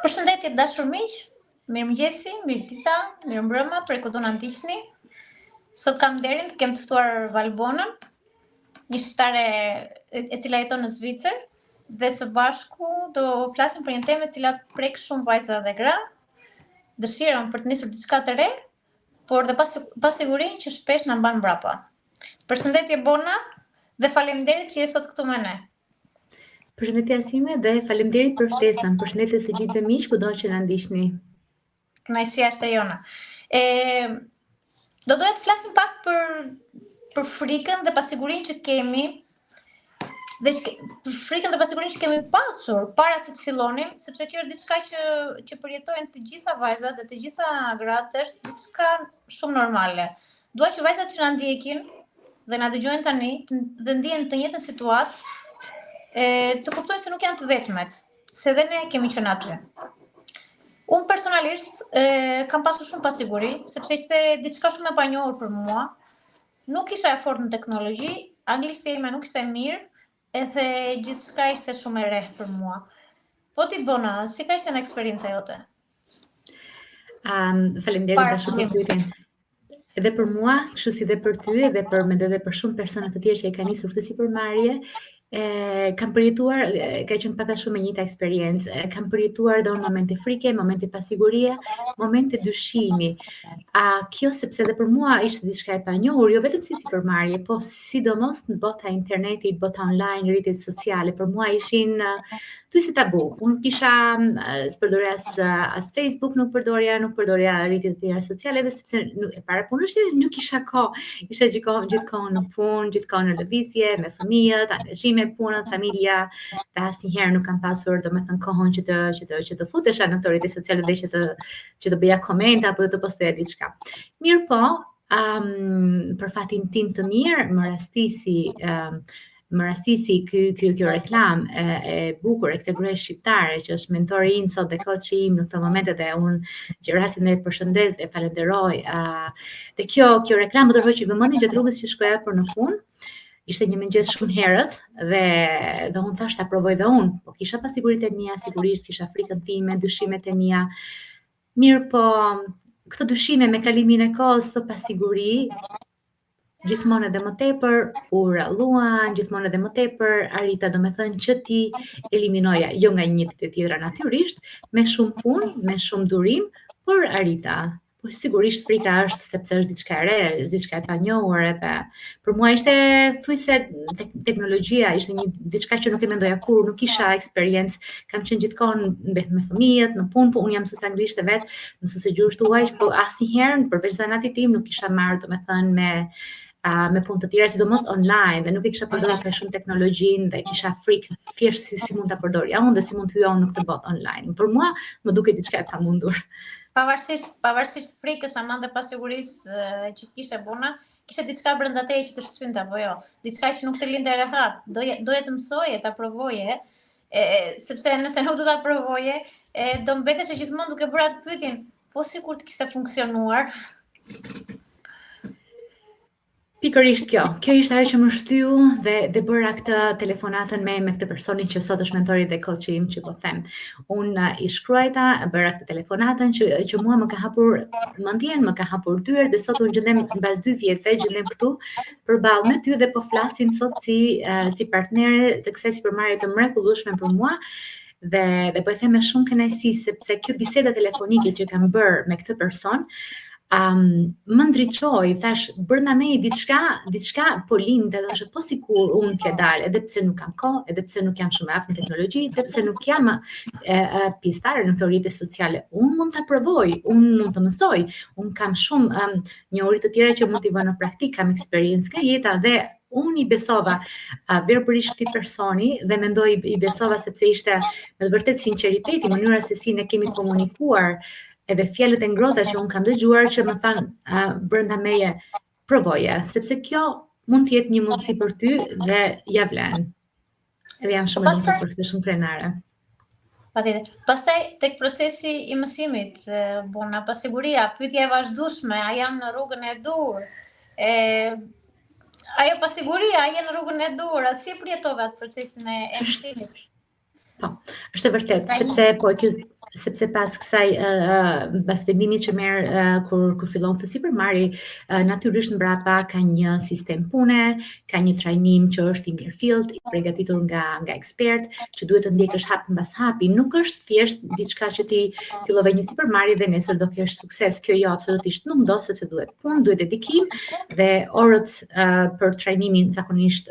Përshëndetje dashur miq, mirëmëngjesi, mirëdita, mirëmbrëma, prej kudo na ndiqni. Sot kam nderin të kem të ftuar Valbonën, një shqiptare e cila jeton në Zvicër, dhe së bashku do flasim për një temë e cila prek shumë vajza dhe gra, dëshirën për të nisur diçka të re, por dhe pasigurinë që shpesh na mban mbrapa. Përshëndetje Bona dhe faleminderit që je sot këtu me ne. Përshëndetje Asime dhe faleminderit për ftesën. Përshëndetje të gjithë miq, kudo që na ndiqni. Kënaqësia është e jona. Do doja të flasim pak për frikën dhe pasigurinë që kemi, dhe për frikën dhe pasigurinë që kemi pasur para se të fillonim, sepse kjo është diçka që përjetojnë të gjitha vajzat dhe të gjitha gratë, është diçka shumë normale. Dua që vajzat që na ndjekin dhe na dëgjojnë tani dhe ndihen të njëjtën situatë, të kuptojnë se nuk janë të vetmet, se dhe ne kemi qenë aty. Unë personalisht kam pasur shumë pasiguri, sepse ishte diçka shumë e panjohur për mua. Nuk isha e fortë në teknologji, anglishtja ime nuk ishte mirë, edhe gjithçka ishte shumë e re për mua. Po ti Bona, si ka qenë eksperjenca jote? Faleminderit dashur për pyetjen. Edhe për mua, kështu si dhe për ty, edhe për shumë persona të tjerë që e kanë nisur këtë sipërmarrje, kam përjetuar, ka qenë pak a shumë e njëjta eksperiencë. Kam përjetuar dhe unë momente frike, momente pasigurie, momente dyshimi. Kjo sepse edhe për mua ishte diçka e panjohur, jo vetëm si sipërmarrje, po sidomos në bota e internetit, bota online, rrjetet sociale, për mua ishin si tabu. Unë kisha s'përdorja as Facebook, nuk përdorja rrjetet e tjera sociale, dhe sepse e para punës nuk kisha kohë. Isha gjithkohën në punë, gjithkohën në lëvizje, me fëmijët, angazhime, punët, familja, dhe asnjëherë nuk kam pasur, domethënë, kohën që të futesha në këto rrjete sociale dhe që të bëja komente apo të postoja diçka. Mirë po, për fatin tim të mirë, më rastisi kjo reklam e bukur e këtij gruaje shqiptare që është mentori im sot dhe koçi im në këtë moment, dhe unë që rastin me përshëndes dhe falenderoj. Dhe kjo reklam më tërheqi që vëmendjen gjatë rrugës që shkoja për në punë. Ishte një mëngjes shumë herët dhe unë thash ta provoj dhe unë, po kisha pasiguritë e mia, sigurisht kisha frikën time, dyshimet e mia. Mirë po, këto dyshime me kalimin e kohës, këto pasiguri, gjithmonë edhe më tepër u ralluan, gjithmonë edhe më tepër arrita, domethënë që ti eliminoja, jo nga një ditë tjetra natyrisht, me shumë punë, me shumë durim, por arrita. Po sigurisht frika është sepse është diçka e re, diçka e panjohur, edhe për mua ishte thujse teknologjia ishte diçka që nuk e mendoja kur, nuk kisha eksperiencë, kam qenë gjithkohën me fëmijët, në punë, po unë jam mësuese anglisht vet, mësuese gjuhësh tuaj, po asnjëherë përveç zanatit tim nuk kisha marrë, domethënë, me punë të tjera, sidomos online, dhe nuk e kisha përdorur kaq shumë teknologjinë dhe kisha frikë thjesht si mund ta përdorja unë dhe si mund të hyja unë në këtë botë online. Për mua më duket diçka e pamundur. Pavarësisht frikës aman dhe pasigurisë që kishe Bona, kishe diçka brenda teje që të shtyente apo jo? Diçka që nuk të linte rehat, doje të mësoje, ta provoje, sepse nëse nuk do ta provoje, do mbetesh gjithmonë duke bërë atë pyetjen, po sikur të kishte funksionuar. Pikërisht kjo ishte ajo që më shtyu dhe bëra këtë telefonatën me këtë personin që sot është mentori dhe koçi im, që po them. Unë i shkruajta, bëra këtë telefonatën që mua më ka hapur mendjen, më ka hapur dyer, dhe sot unë gjendem mbas 2 vjetëve, gjendem këtu përballë me ty dhe po flasim sot si partnere të kësaj sipërmarrje të mrekullueshme për mua. Dhe po e them me shumë kënaqësi, sepse kjo biseda telefonike që kam bërë me këtë person më ndriçoi, thash, brenda me diçka po lindte, dhe thoshte po sikur unë t'ja dal, edhe pse nuk kam kohë, edhe pse nuk jam shumë e aftë në teknologji, edhe pse nuk jam pjesëtare në këto rrjete sociale, unë mund ta provoj, unë mund të mësoj, unë kam shumë njohuri të tjera që mund t'i vë në praktik, kam eksperiencë nga jeta, dhe unë i besova verbërisht këtij personi, dhe mendoj i besova sepse ishte me të vërtetë sinqeriteti, mënyra se si ne kemi komunikuar, edhe fjalët e ngrohta që unë kam dëgjuar që më thanë brenda meje, provoje, sepse kjo mund të jetë një mundësi për ty dhe ja vlen. Edhe jam shumë e lumtur për këtë, shumë krenare. Patjetër. Pastaj tek procesi i mësimit, Bona, pasiguria, pyetja e vazhdueshme, a jam në rrugën e dur? Ajo pasiguria, a je në rrugën e dur? Si e përjetove atë procesin e mësimit? Po, është e vërtet, sepse po sepse pas kësaj pas vendimit që merr kur fillon këtë sipërmarrje, natyrisht mbrapa ka një sistem pune, ka një trajnim që është i mirëfillt, i përgatitur nga ekspert, që duhet të ndjekësh hap mbas hapi. Nuk është thjesht diçka që ti fillove një sipërmarrje dhe nesër do kesh sukses. Kjo jo, absolutisht nuk do, sepse duhet punë, duhet dedikim dhe orët për trajnimin zakonisht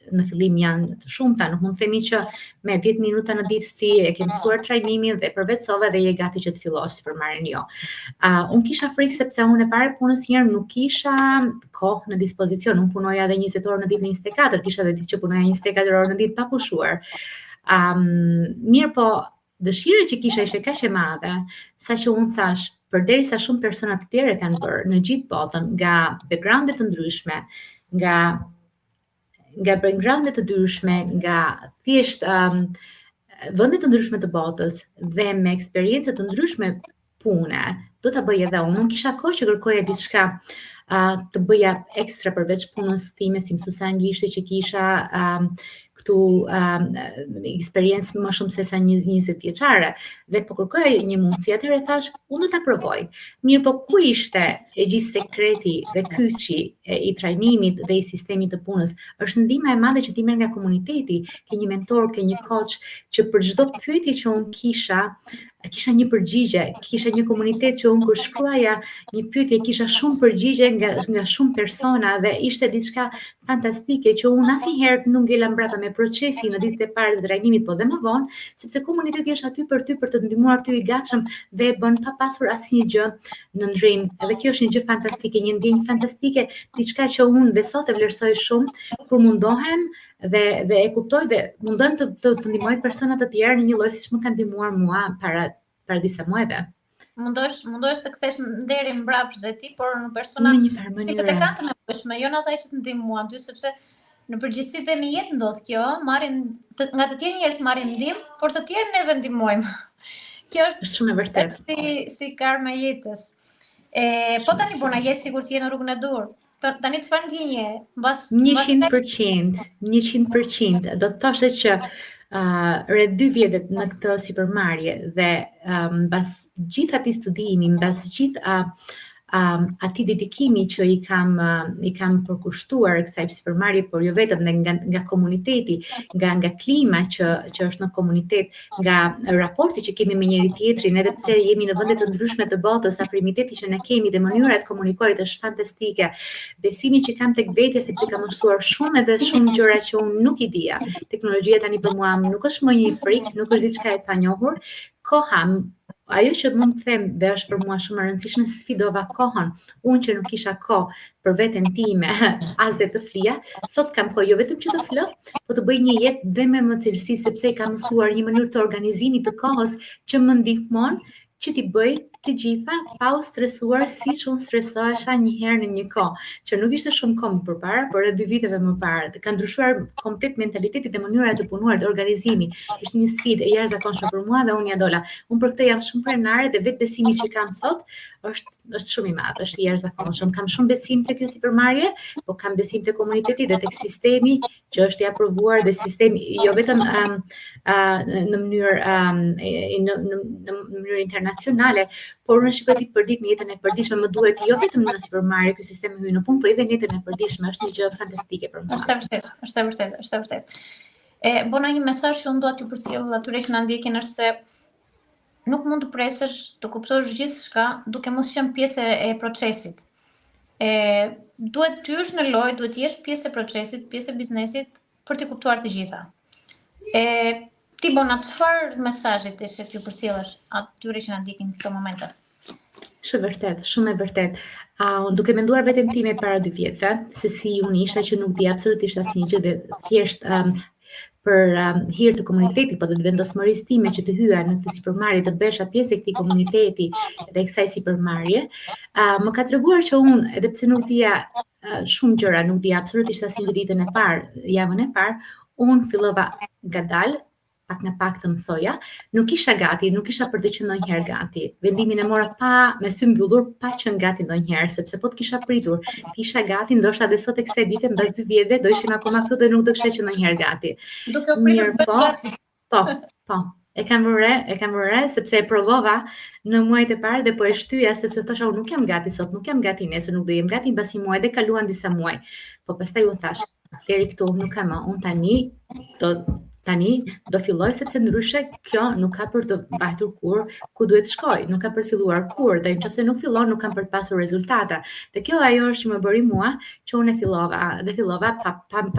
në fillim janë të shumta, nuk mund të themi që me 10 minuta në ditë ti e ke mësuar trajnimin dhe përvetësove dhe je gati që të fillosh sipërmarrjen jo. Unë kisha frikë sepse unë e para punës njërë nuk kisha kohë në dispozicion, unë punoja edhe 20 orë në ditë në 24, kisha edhe ditë që punoja 24 orë në ditë pa pushuar. Mirë po, dëshira që kisha ishte kaq e madhe, saqë unë thash, përderisa shumë persona të tjerë kanë bërë në gjithë botën, nga backgrounde të ndryshme, nga backgrounde të ndryshme, nga thjesht vende të ndryshme të botës dhe me eksperiencë të ndryshme pune, do ta bëj edhe unë. Nuk kisha kohë që kërkoja diçka të bëja ekstra përveç punës time si mësuese anglishti që kisha këtu eksperiencë më shumë se sa 20 vjeçare dhe po kërkoja një mundësi, atëherë thash, unë do ta provoj. Mirë, po ku ishte e gjithë sekreti dhe kyçi i trajnimit dhe i sistemit të punës? Është ndihma e madhe që ti merr nga komuniteti, ke një mentor, ke një coach që për çdo pyetje që unë kisha një përgjigje, kisha një komunitet që unë kur shkruaja një pyetje kisha shumë përgjigje nga shumë persona dhe ishte diçka fantastike që unë asnjëherë nuk ngela mbrapa me procesin në ditët e para të trajnimit, po dhe më vonë, sepse komuniteti është aty për të ndihmuar ty i gatshëm dhe e bën pa pasur asnjë gjë në ndryrim. Edhe kjo është një gjë fantastike, një ndjenjë fantastike, diçka që unë dhe sot e vlerësoj shumë kur mundohem dhe e kuptoj dhe mundohem të ndihmoj persona të tjerë në një lloj siç më kanë ndihmuar mua para disa muajve. Mundohesh të kthesh nderin mbrapsht dhe ti, por në persona në një farë mënyrë të kanë të nevojshme, jo në ata që të ndihmuan ty, sepse në përgjithësi dhe në jetë ndodh kjo, nga të tjerë njerëz marrin ndihmë, por të tjerë neve ndihmojmë. Kjo është shumë e vërtetë. Si karma e jetës. Po tani bona jetë sigurt je në rrugën e dur. Tani të fal ndjenje, mbas 100%, do të thoshe që rreth 2 vjet në këtë sipërmarrje dhe mbas gjithë atij studimi, mbas gjithë atij dedikimi që i kam përkushtuar kësaj sipërmarrje, por jo vetëm nga komuniteti, nga klima që është në komunitet, nga raporti që kemi me njëri tjetrin, edhe pse jemi në vende të ndryshme të botës, afrimiteti që ne kemi dhe mënyra e komunikorit është fantastike. Besimi që kam tek vetja sepse kam mësuar shumë edhe shumë gjëra që unë nuk i dija. Teknologjia tani për mua nuk është më një frikë, nuk është diçka e panjohur. Koha, ajo që mund të them dhe është për mua shumë e rëndësishme, sfidova kohën. Unë që nuk kisha kohë për veten time as dhe të flija, sot kam kohë jo vetëm që të flë, po të bëj një jetë dhe me më cilësi, sepse kam mësuar një mënyrë të organizimit të kohës që më ndihmon që t'i bëj të gjitha pa u stresuar siç unë stresohesha një herë në një kohë, që nuk ishte shumë kohë më përpara, por edhe 2 viteve më parë. Ka ndryshuar komplet mentaliteti dhe mënyra të punuar dhe organizimi. Është një sfidë e jashtëzakonshme për mua dhe unë ja dola. Unë për këtë jam shumë prenare dhe vetë besimi që kam sot është shumë i madh, është i jashtëzakonshëm. Kam shumë besim tek kjo sipërmarrje, po kam besim tek komuniteti dhe tek sistemi që është i aprovuar dhe sistemi jo vetëm në mënyrë internacionale, por unë shikoj ditë për ditë në jetën e përditshme, më duhet jo vetëm në sipërmarrje ky sistem hyj në punë, por edhe në jetën e përditshme, është një gjë fantastike për mua. Është e vërtetë. Bona një mesazh që unë dua t'ju përcjell atyre që na ndjekin është se nuk mund të presësh të kuptosh gjithçka duke mos qenë pjesë e procesit. Duhet të jesh në lojë, duhet të jesh pjesë e procesit, pjesë e biznesit për të kuptuar të gjitha. Ti bona, çfarë mesazhi të t'ju përcjellësh atyre që na ndjekin në këtë moment? Shumë e vërtet. Duke menduar veten time para 2 vjetëve, se si unë isha që nuk di absolutisht asnjë gjë dhe thjesht për hir të komunitetit, po të vendosmërisë time që të hyja në këtë sipërmarrje, të besha pjesë e këtij komuniteti dhe kësaj sipërmarrje, më ka treguar që unë, edhe pse nuk dija shumë gjëra, nuk dija absolutisht asnjë gjë ditën e parë, javën e parë, unë fillova ngadalë, pak në pak të mësoja, nuk isha gati, nuk isha për të qenë ndonjëherë gati. Vendimin e mora me sy mbyllur, pa qenë gati ndonjëherë, sepse po të kisha pritur, të isha gati, ndoshta edhe sot e kësaj dite mbas 2 vjetëve do ishim akoma këtu dhe nuk do kisha qenë ndonjëherë gati. Duke u pritur gati. Po. E kam vëre, sepse e provova në muajt e parë dhe po e shtyja sepse thosha unë nuk jam gati sot, nuk jam gati nesër, nuk do jem gati mbasi muaj dhe kaluan disa muaj. Po pastaj unë thash, deri këtu nuk kam më, unë tani do filloj sepse ndryshe kjo nuk ka për të mbajtur kur ku duhet shkoj, nuk ka për të filluar kur, dhe nëse nuk fillon nuk kam për të pasur rezultata. Dhe kjo ajo është që më bëri mua që unë fillova pa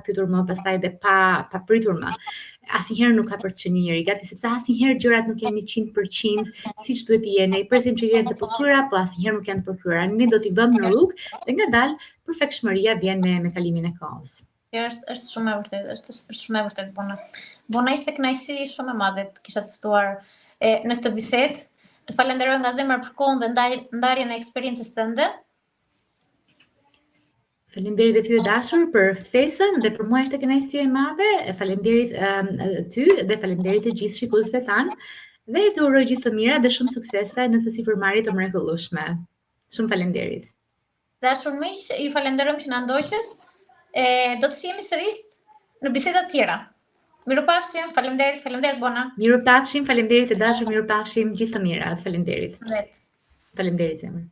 pyetur më pastaj dhe pa pritur më. Asnjëherë nuk ka për të qenë një njeri gati, sepse asnjëherë gjërat nuk janë 100% siç duhet të jenë. I presim që jenë të përkryera, po asnjëherë nuk janë të përkryera. Ne do t'i vëmë në rrugë dhe ngadalë perfektshmëria vjen me kalimin e kohës. Kjo është shumë e vërtetë, është shumë e vërtetë Bona. Bona, ishte kënaqësi shumë e madhe të kisha të ftuar në këtë bisedë. Të falenderoj nga zemra për kohën dhe ndarjen e eksperiencës tënde. Faleminderit e ty e dashur për ftesën dhe për mua ishte kënaqësi e madhe. Faleminderit ty dhe faleminderit të gjithë shikuesve tanë dhe të uroj gjithë të mira dhe shumë suksese në këtë sipërmarrje të mrekullueshme. Shumë faleminderit. Dashur miq, ju falenderojmë që na ndoqët. Do të shihemi sërish në biseda të tjera. Mirupafshim, faleminderit Bona. Mirupafshim, faleminderit e dashur, mirupafshim, gjithë të mirat, faleminderit. Faleminderit zemër.